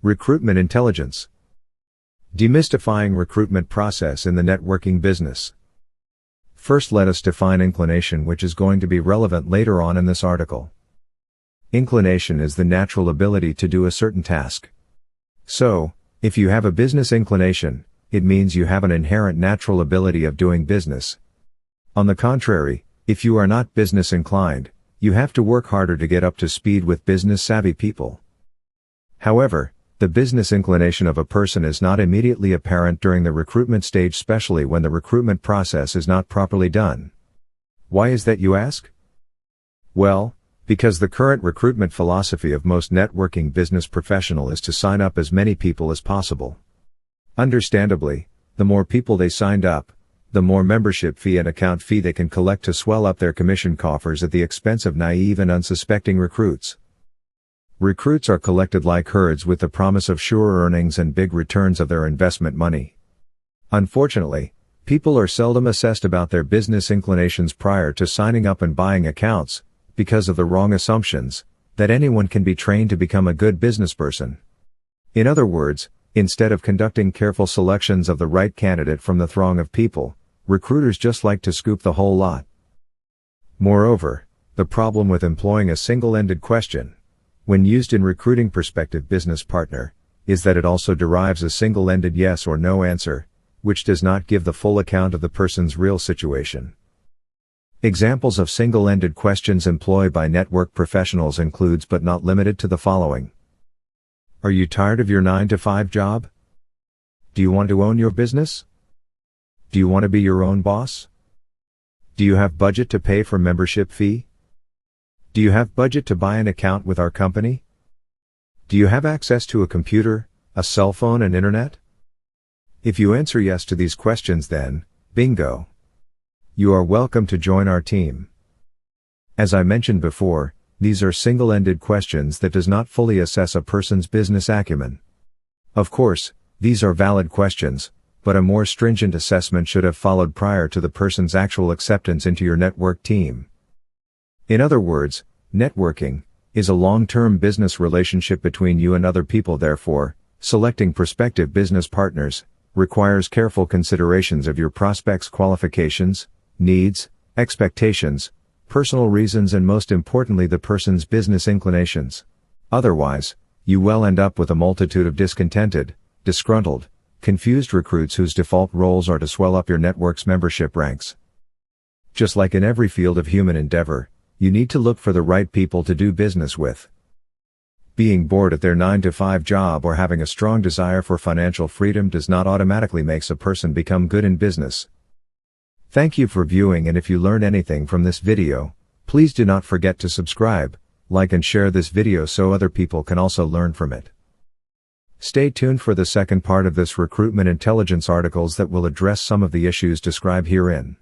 Recruitment intelligence. Demystifying recruitment process in the networking business. First, let us define inclination, which is going to be relevant later on in this article. Inclination is the natural ability to do a certain task. So, if you have a business inclination, it means you have an inherent natural ability of doing business. On the contrary, if you are not business inclined, you have to work harder to get up to speed with business savvy people. However, the business inclination of a person is not immediately apparent during the recruitment stage, especially when the recruitment process is not properly done. Why is that, you ask? Well, because the current recruitment philosophy of most networking business professionals is to sign up as many people as possible. Understandably, the more people they signed up, the more membership fee and account fee they can collect to swell up their commission coffers at the expense of naive and unsuspecting recruits. Recruits are collected like herds with the promise of sure earnings and big returns of their investment money. Unfortunately, people are seldom assessed about their business inclinations prior to signing up and buying accounts, because of the wrong assumptions that anyone can be trained to become a good business person. In other words, instead of conducting careful selections of the right candidate from the throng of people, recruiters just like to scoop the whole lot. Moreover, the problem with employing a single-ended question, when used in recruiting prospective business partner, is that it also derives a single-ended yes or no answer, which does not give the full account of the person's real situation. Examples of single-ended questions employed by network professionals includes but not limited to the following. Are you tired of your 9-to-5 job? Do you want to own your business? Do you want to be your own boss? Do you have budget to pay for membership fee? Do you have budget to buy an account with our company? Do you have access to a computer, a cell phone and internet? If you answer yes to these questions, then, bingo! You are welcome to join our team. As I mentioned before, these are single-ended questions that does not fully assess a person's business acumen. Of course, these are valid questions, but a more stringent assessment should have followed prior to the person's actual acceptance into your network team. In other words, networking is a long-term business relationship between you and other people. Therefore, selecting prospective business partners requires careful considerations of your prospect's qualifications, needs, expectations, personal reasons and most importantly the person's business inclinations. Otherwise, you will end up with a multitude of discontented, disgruntled, confused recruits whose default roles are to swell up your network's membership ranks. Just like in every field of human endeavor, you need to look for the right people to do business with. Being bored at their 9-to-5 job or having a strong desire for financial freedom does not automatically make a person become good in business. Thank you for viewing, and if you learned anything from this video, please do not forget to subscribe, like and share this video so other people can also learn from it. Stay tuned for the second part of this recruitment intelligence articles that will address some of the issues described herein.